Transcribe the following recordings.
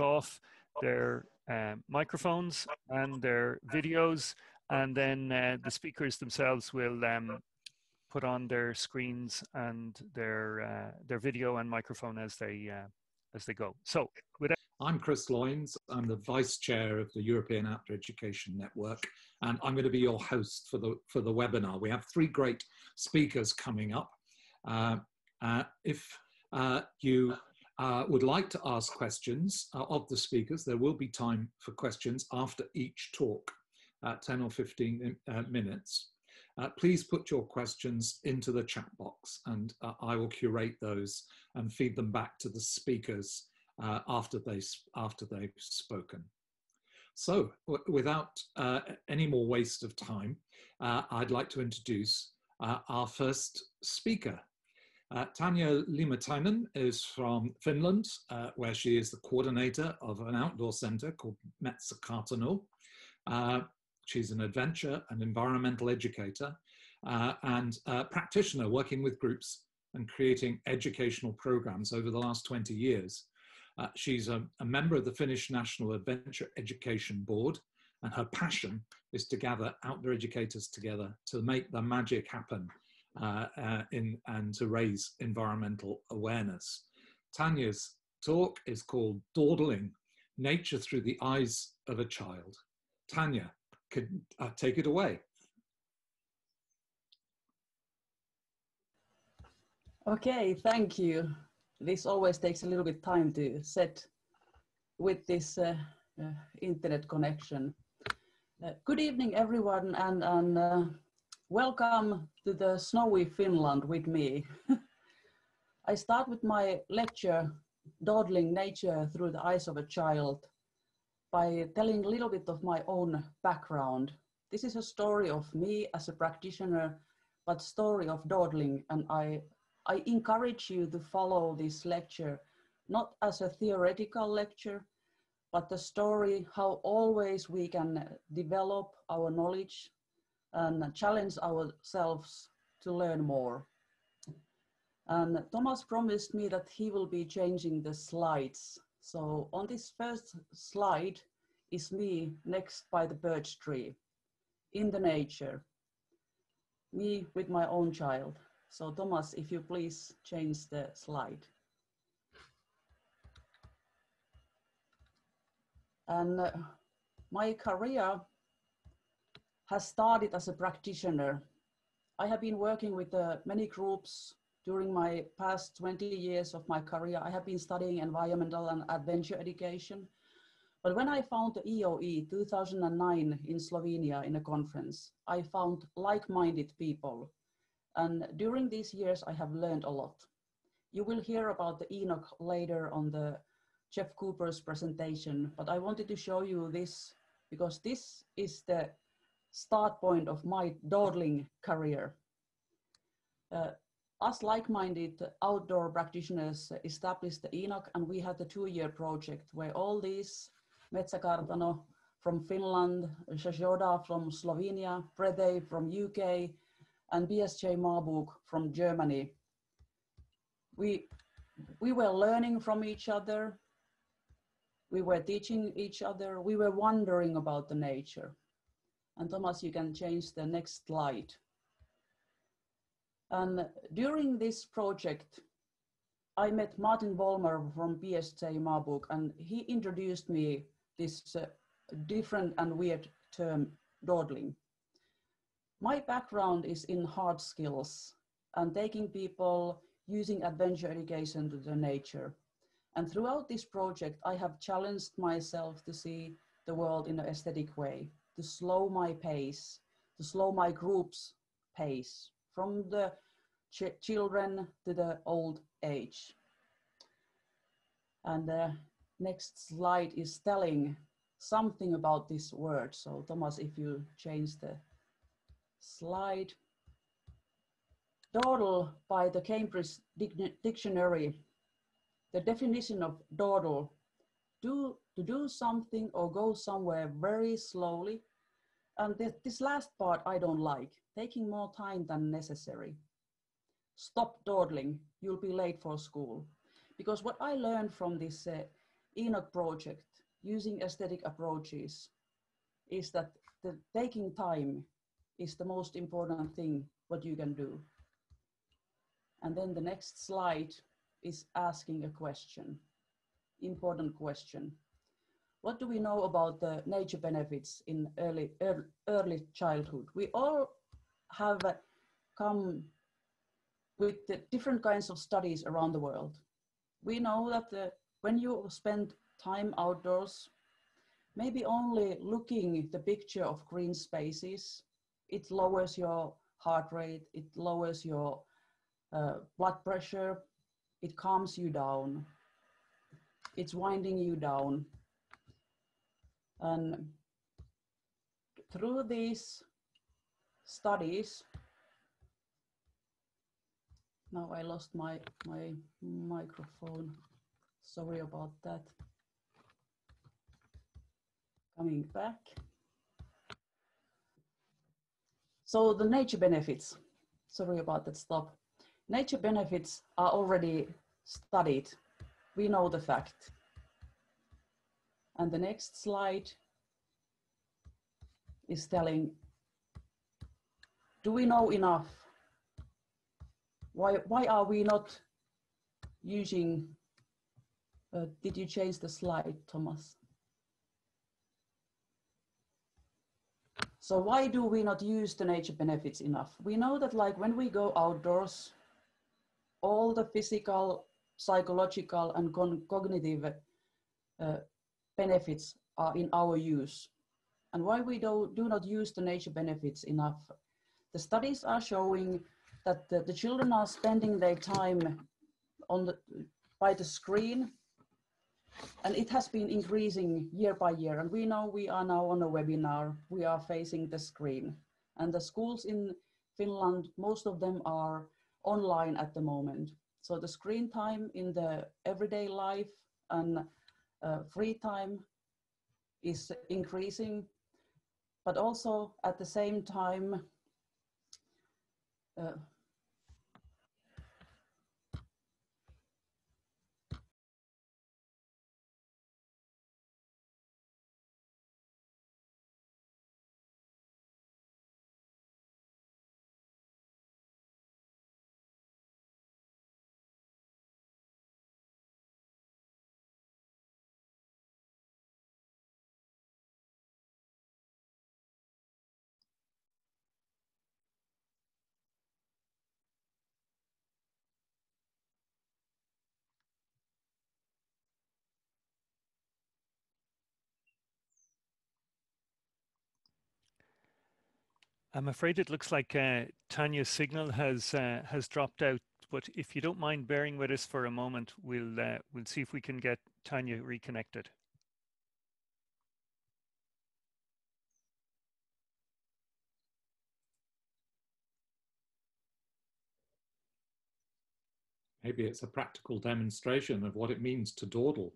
off their microphones and their videos, and then the speakers themselves will put on their screens and their video and microphone as they go. So, I'm Chris Loynes. I'm the Vice Chair of the European Outdoor Education Network, and I'm going to be your host for the webinar. We have three great speakers coming up. If you would like to ask questions of the speakers, there will be time for questions after each talk, 10 or 15 minutes. Please put your questions into the chat box, and I will curate those and feed them back to the speakers after they've spoken. So without any more waste of time, I'd like to introduce our first speaker. Tanja Liimatainen is from Finland, where she is the coordinator of an outdoor centre called MetsäkartanoOutdoor. She's an adventure and environmental educator and practitioner working with groups and creating educational programs over the last 20 years. She's a member of the Finnish National Adventure Education Board, and her passion is to gather outdoor educators together to make the magic happen and to raise environmental awareness. Tanja's talk is called Dawdling, Nature Through the Eyes of a Child. Tanja, could take it away. Okay, thank you. This always takes a little bit of time to set with this internet connection. Good evening, everyone, and welcome to the snowy Finland with me. I start with my lecture, Dawdling, Nature Through the Eyes of a Child, by telling a little bit of my own background. This is a story of me as a practitioner, but story of dawdling, and I encourage you to follow this lecture, not as a theoretical lecture, but the story how always we can develop our knowledge and challenge ourselves to learn more. And Thomas promised me that he will be changing the slides. So on this first slide is me next by the birch tree in the nature, me with my own child. So Thomas, if you please change the slide. And my career has started as a practitioner. I have been working with many groups during my past 20 years of my career. I have been studying environmental and adventure education. But when I found the EOE 2009 in Slovenia in a conference, I found like-minded people. And during these years, I have learned a lot. You will hear about the ENOC later on the Jeff Cooper's presentation, but I wanted to show you this because this is the start point of my dawdling career. Us like-minded outdoor practitioners established the ENOC, and we had a 2-year project where all these Metsäkartano from Finland, Šajoda from Slovenia, Prede from UK, and BSJ Marburg from Germany. We were learning from each other. We were teaching each other. We were wondering about the nature. And Thomas, you can change the next slide. And during this project, I met Martin Vollmer from BSJ Marburg, and he introduced me this different and weird term, dawdling. My background is in hard skills and taking people using adventure education to the nature. And throughout this project, I have challenged myself to see the world in an aesthetic way, to slow my pace, to slow my group's pace, from the children to the old age. And the next slide is telling something about this word. So Thomas, if you change the slide. Dawdle by the Cambridge Dictionary. The definition of dawdle, to do something or go somewhere very slowly. And this last part I don't like, taking more time than necessary. Stop dawdling, you'll be late for school. Because what I learned from this ENOC project using aesthetic approaches is that the taking time is the most important thing what you can do. And then the next slide is asking a question, important question. What do we know about the nature benefits in early childhood? We all have come with the different kinds of studies around the world. We know that when you spend time outdoors, maybe only looking at the picture of green spaces, it lowers your heart rate, it lowers your blood pressure, it calms you down, it's winding you down. And through these studies, now I lost my microphone. Sorry about that. Coming back. So the nature benefits, sorry about that stop. Nature benefits are already studied. We know the fact. And the next slide is telling, do we know enough? Why are we not using, did you change the slide, Thomas? So why do we not use the nature benefits enough? We know that like when we go outdoors, all the physical, psychological and cognitive benefits are in our use. And why we do not use the nature benefits enough? The studies are showing that the children are spending their time by the screen, and it has been increasing year by year. And we know we are now on a webinar, we are facing the screen. And the schools in Finland, most of them are online at the moment. So the screen time in the everyday life and free time is increasing, but also at the same time, I'm afraid it looks like Tanja's signal has dropped out, but if you don't mind bearing with us for a moment, we'll see if we can get Tanja reconnected. Maybe it's a practical demonstration of what it means to dawdle.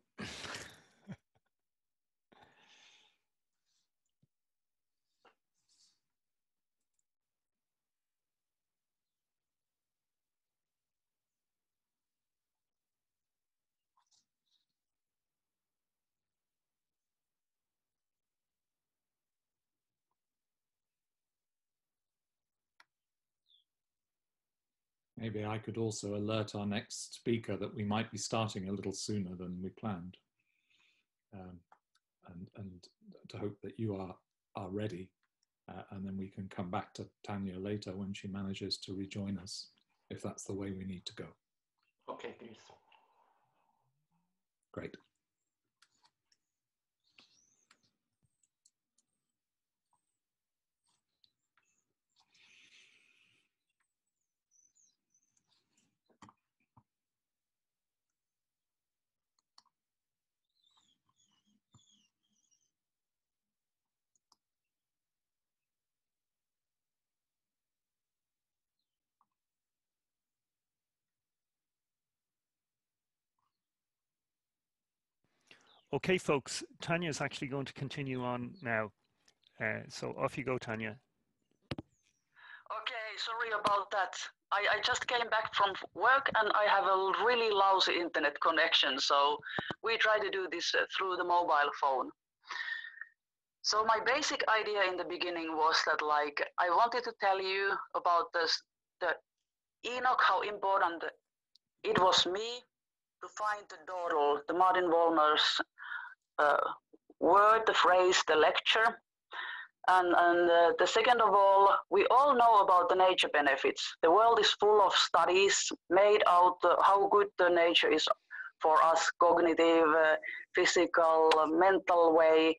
Maybe I could also alert our next speaker that we might be starting a little sooner than we planned. And to hope that you are ready. And then we can come back to Tanja later when she manages to rejoin us, if that's the way we need to go. Okay, please. Great. Okay, folks, Tanja is actually going to continue on now. So off you go, Tanja. Okay, sorry about about that. I just came back from work and I have a really lousy internet connection, so we try to do this through the mobile phone. So my basic idea in the beginning was that, like, I wanted to tell you about the ENOC, how important it was me to find the Dawdle, the Martin Wollmer's word, the phrase, the lecture. And the second of all, we all know about the nature benefits. The world is full of studies made out how good the nature is for us, cognitive, physical, mental way.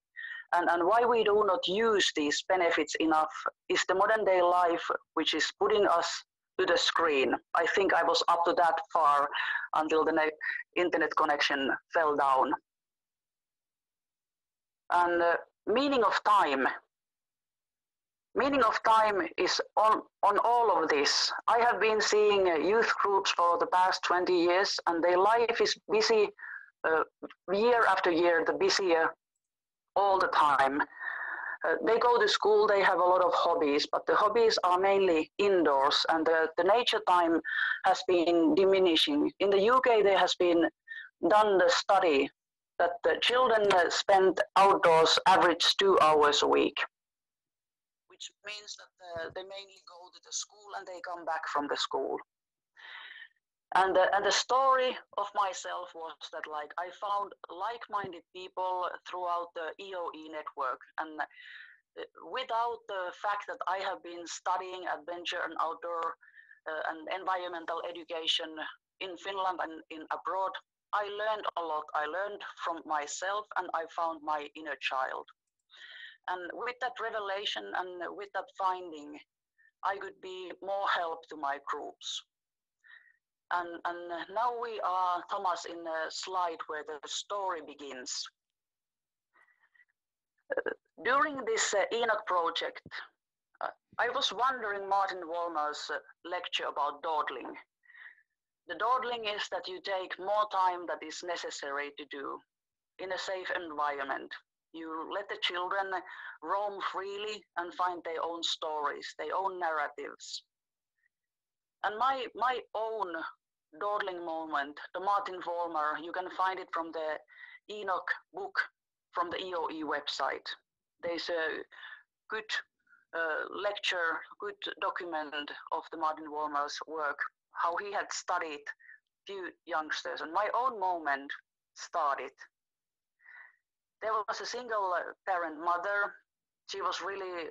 And why we do not use these benefits enough is the modern day life, which is putting us to the screen. I think I was up to that far until the internet connection fell down. And meaning of time. Meaning of time is on all of this. I have been seeing youth groups for the past 20 years, and their life is busy year after year, the busier all the time. They go to school, they have a lot of hobbies, but the hobbies are mainly indoors, and the nature time has been diminishing. In the UK, there has been done the study that the children spend outdoors average 2 hours a week, which means that they mainly go to the school and they come back from the school. And the story of myself was that, like, I found like-minded people throughout the EOE network, and without the fact that I have been studying adventure and outdoor and environmental education in Finland and in abroad, I learned a lot. I learned from myself and I found my inner child. And with that revelation and with that finding, I could be more help to my groups. And now we are, Thomas, in a slide where the story begins. During this ENOC project, I was wondering Martin Wollmer's lecture about dawdling. The dawdling is that you take more time than is necessary to do in a safe environment. You let the children roam freely and find their own stories, their own narratives. And my own dawdling moment, the Martin Wollmer, you can find it from the ENOC book from the EOE website. There's a good lecture, good document of the Martin Wollmer's work, how he had studied few youngsters, and my own moment started. There was a single parent mother. She was really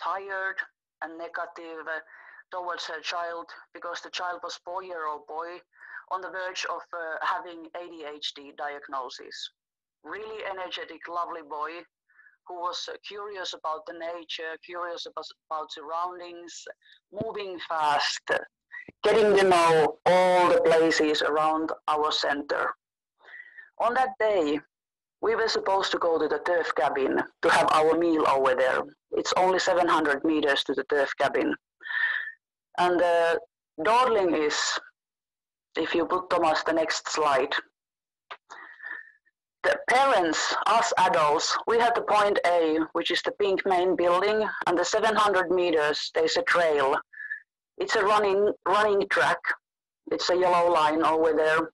tired and negative towards her child because the child was a 4-year-old boy on the verge of having ADHD diagnosis. Really energetic, lovely boy who was curious about the nature, curious about surroundings, moving fast, getting to know all the places around our center. On that day, we were supposed to go to the turf cabin to have our meal over there. It's only 700 meters to the turf cabin. And dawdling is, if you put, Thomas, the next slide. The parents, us adults, we had the point A, which is the pink main building, and the 700 meters, there's a trail. It's a running track. It's a yellow line over there.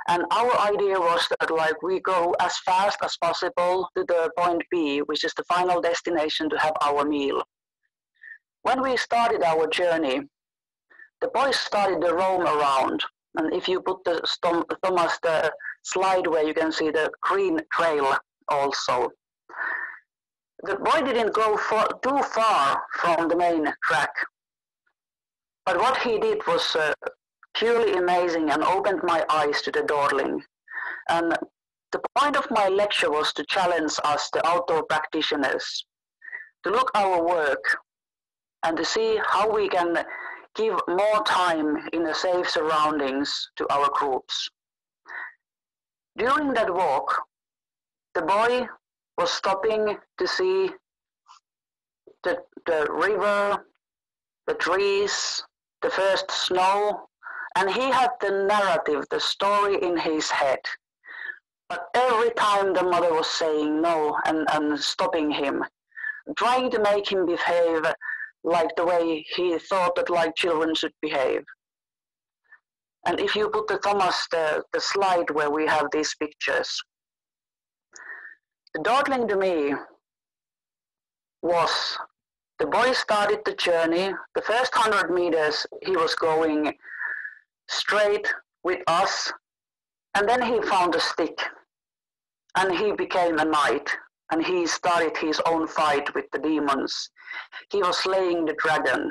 And our idea was that, like, we go as fast as possible to the point B, which is the final destination to have our meal. When we started our journey, the boys started to roam around. And if you put the Thomas, the slide where you can see the green trail also. The boy didn't go too far from the main track. But what he did was purely amazing and opened my eyes to the dawdling. And the point of my lecture was to challenge us, the outdoor practitioners, to look our work and to see how we can give more time in a safe surroundings to our groups. During that walk, the boy was stopping to see the river, the trees, the first snow, and he had the narrative, the story in his head. But every time the mother was saying no and stopping him, trying to make him behave like the way he thought that like children should behave. And if you put the Thomas, the slide where we have these pictures, the Dawdling to me was, the boy started the journey, the first 100 meters he was going straight with us, and then he found a stick and he became a knight and he started his own fight with the demons. He was slaying the dragon.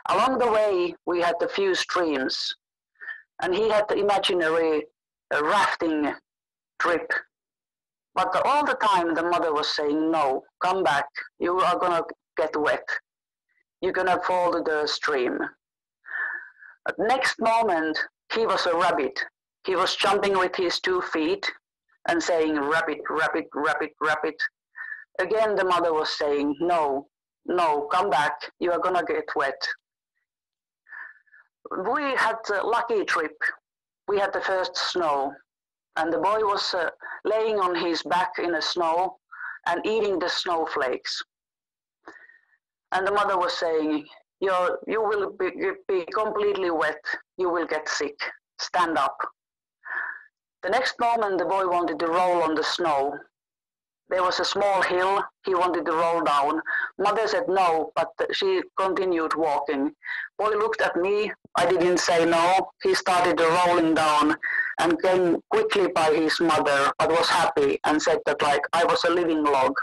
Along the way we had a few streams and he had the imaginary rafting trip. But all the time the mother was saying, no, come back, you are gonna get wet. You're gonna fall to the stream. But next moment, he was a rabbit. He was jumping with his 2 feet and saying, rabbit, rabbit, rabbit, rabbit. Again, the mother was saying, no, no, come back, you are gonna get wet. We had a lucky trip. We had the first snow and the boy was laying on his back in the snow and eating the snowflakes. And the mother was saying, you will be completely wet, you will get sick, stand up. The next moment the boy wanted to roll on the snow. There was a small hill, he wanted to roll down. Mother said no, but she continued walking. Boy looked at me, I didn't say no. He started rolling down and came quickly by his mother, but was happy and said that like I was a living log.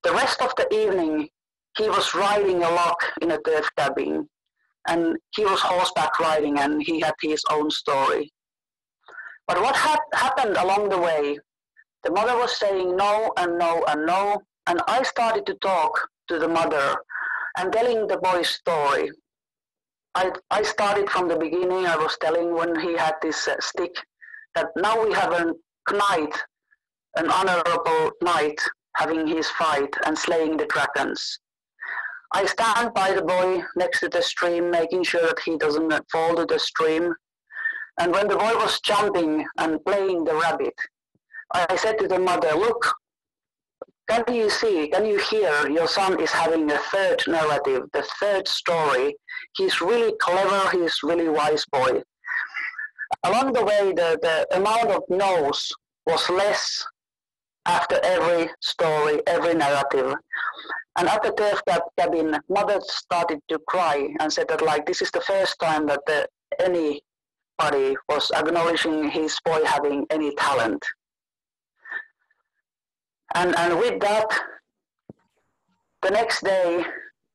The rest of the evening, he was riding a log in a turf cabin and he was horseback riding and he had his own story. But what happened along the way, the mother was saying no and no and no, and I started to talk to the mother and telling the boy's story. I started from the beginning. I was telling when he had this stick that now we have a knight, an honorable knight having his fight and slaying the dragons. I stand by the boy next to the stream, making sure that he doesn't fall to the stream. And when the boy was jumping and playing the rabbit, I said to the mother, look, can you see, can you hear your son is having a third narrative, the third story. He's really clever, he's really wise boy. Along the way, the amount of no's was less after every story, every narrative. And at the turf cabin, mother started to cry and said that like, this is the first time that anybody was acknowledging his boy having any talent. And with that, the next day,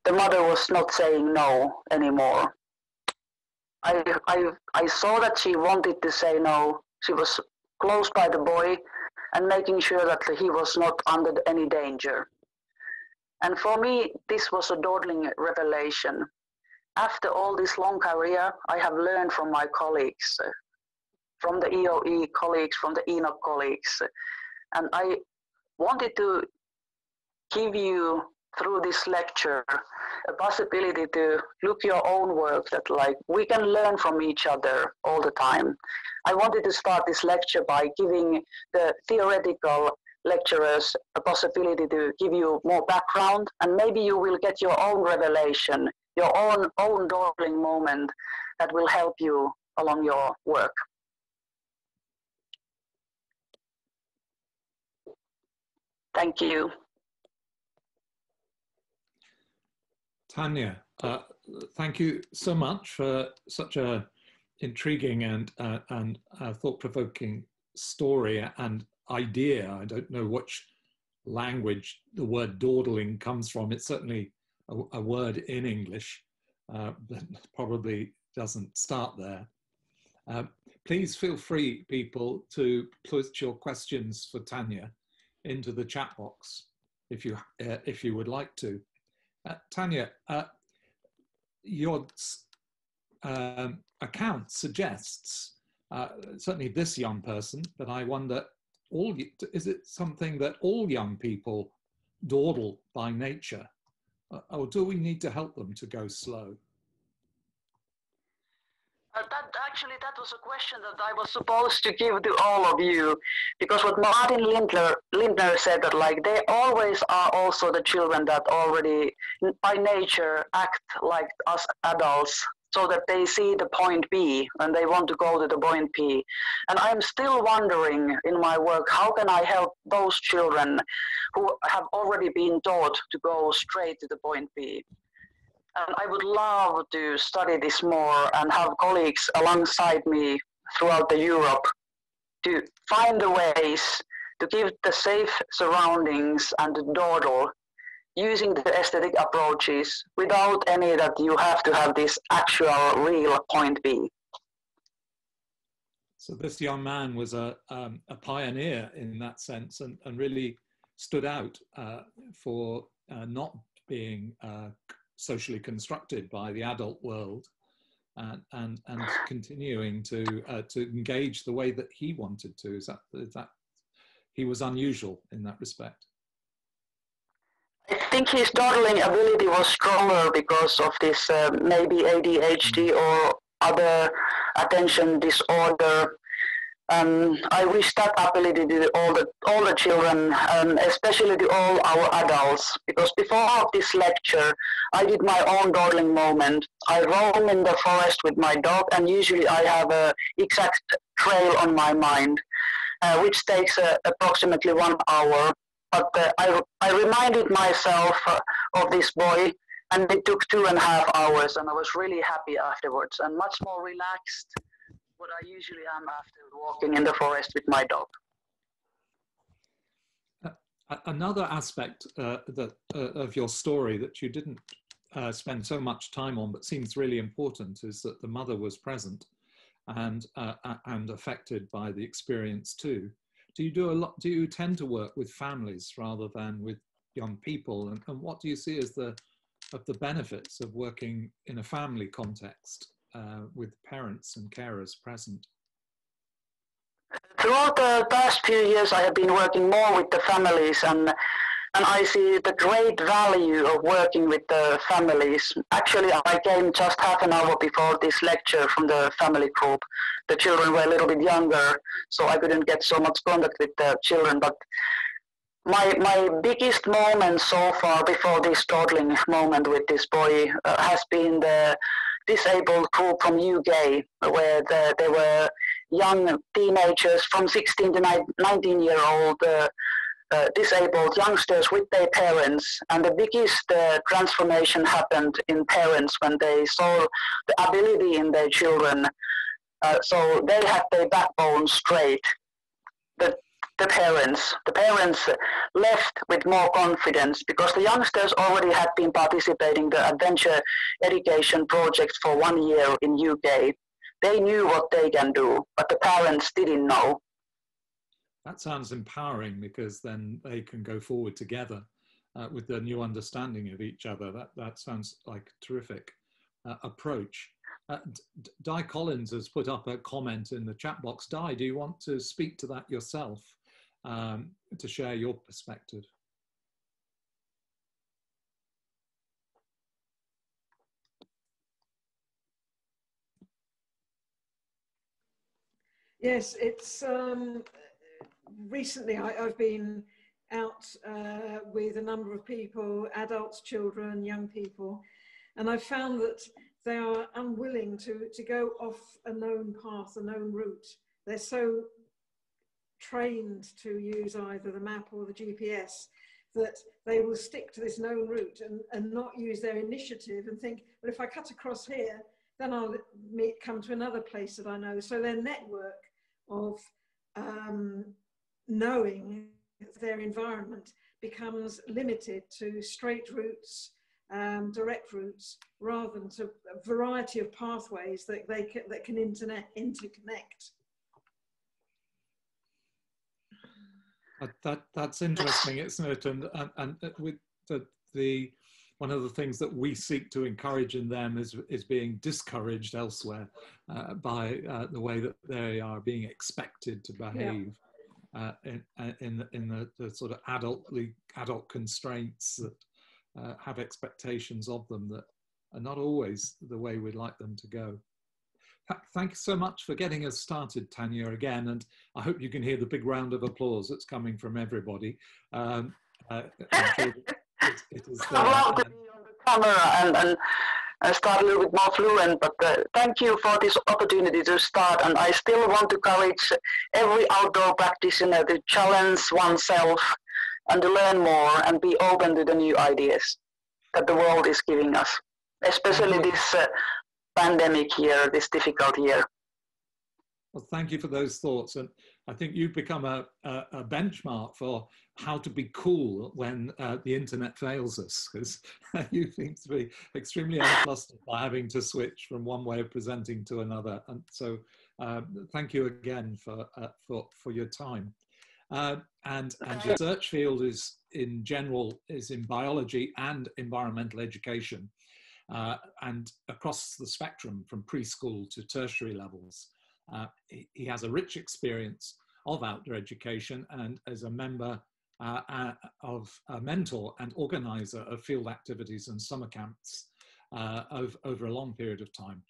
the mother was not saying no anymore. I saw that she wanted to say no. She was close by the boy and making sure that he was not under any danger. And for me, this was a Dawdling revelation. After all this long career, I have learned from my colleagues, from the EOE colleagues, from the ENOC colleagues, and I wanted to give you through this lecture a possibility to look your own work, that like we can learn from each other all the time. I wanted to start this lecture by giving the theoretical lecturers a possibility to give you more background, and maybe you will get your own revelation, your own Dawdling moment that will help you along your work. Thank you. Tanja, thank you so much for such a intriguing and thought-provoking story and idea. I don't know which language the word dawdling comes from. It's certainly a word in English, but probably doesn't start there. Please feel free, people, to put your questions for Tanja into the chat box if you would like to. Tanja, your account suggests, certainly this young person, but I wonder, is it something that all young people dawdle by nature, or do we need to help them to go slow? That was a question that I was supposed to give to all of you, because what Martin Lindner said, that like they always are also the children that already by nature act like us adults, so that they see the point B and they want to go to the point P. And I'm still wondering in my work, how can I help those children who have already been taught to go straight to the point B? And I would love to study this more and have colleagues alongside me throughout the Europe to find the ways to give the safe surroundings and to dawdle using the aesthetic approaches without any that you have to have this actual real point B. So this young man was a pioneer in that sense, and really stood out for not being socially constructed by the adult world, and continuing to engage the way that he wanted to. Is that he was unusual in that respect? I think his dawdling ability was stronger because of this maybe ADHD or other attention disorder. I wish that ability to all the children, especially to all our adults, because before this lecture, I did my own dawdling moment. I roam in the forest with my dog, and usually I have an exact trail on my mind, which takes approximately 1 hour. But I reminded myself of this boy, and it took 2.5 hours, and I was really happy afterwards, and much more relaxed what I usually am after walking in the forest with my dog. Another aspect of your story that you didn't spend so much time on, but seems really important, is that the mother was present and affected by the experience too. Do you do a lot? Do you tend to work with families rather than with young people? And what do you see as the benefits of working in a family context with parents and carers present? Throughout the past few years, I have been working more with the families, and I see the great value of working with the families. Actually, I came just half an hour before this lecture from the family group. The children were a little bit younger, so I couldn't get so much contact with the children, but my biggest moment so far before this dawdling moment with this boy has been the disabled group from UK, where there were young teenagers from 16 to 19-year-old disabled youngsters with their parents. And the biggest transformation happened in parents when they saw the ability in their children. So they had their backbone straight. The parents left with more confidence, because the youngsters already had been participating in the adventure education projects for 1 year in UK. They knew what they can do, but the parents didn't know. That sounds empowering, because then they can go forward together with the new understanding of each other. That sounds like a terrific approach. Di Collins has put up a comment in the chat box. Di, do you want to speak to that yourself, to share your perspective? Yes, it's recently I've been out with a number of people, adults, children, young people, and I've found that they are unwilling to go off a known path, a known route. They're so trained to use either the map or the GPS that they will stick to this known route and not use their initiative and think, well, if I cut across here, then I'll come to another place that I know. So their network of knowing their environment becomes limited to straight routes, direct routes, rather than to a variety of pathways that can interconnect. That's interesting, isn't it? And with the one of the things that we seek to encourage in them is being discouraged elsewhere by the way that they are being expected to behave. Yeah. In the sort of adult constraints that have expectations of them that are not always the way we'd like them to go. Thanks so much for getting us started, Tanja, again, and I hope you can hear the big round of applause that's coming from everybody. I'm sure it is there. I'd love to be on the camera and start a little bit more fluent, but thank you for this opportunity to start, and I still want to encourage every outdoor practitioner to challenge oneself and to learn more and be open to the new ideas that the world is giving us, especially this pandemic year, this difficult year. Well, thank you for those thoughts. And I think you've become a benchmark for how to be cool when the internet fails us, because you seem to be extremely unflustered by having to switch from one way of presenting to another. And so thank you again for your time. And your research field is in general is in biology and environmental education, and across the spectrum from preschool to tertiary levels. He has a rich experience of outdoor education and as a member of a mentor and organizer of field activities and summer camps over a long period of time.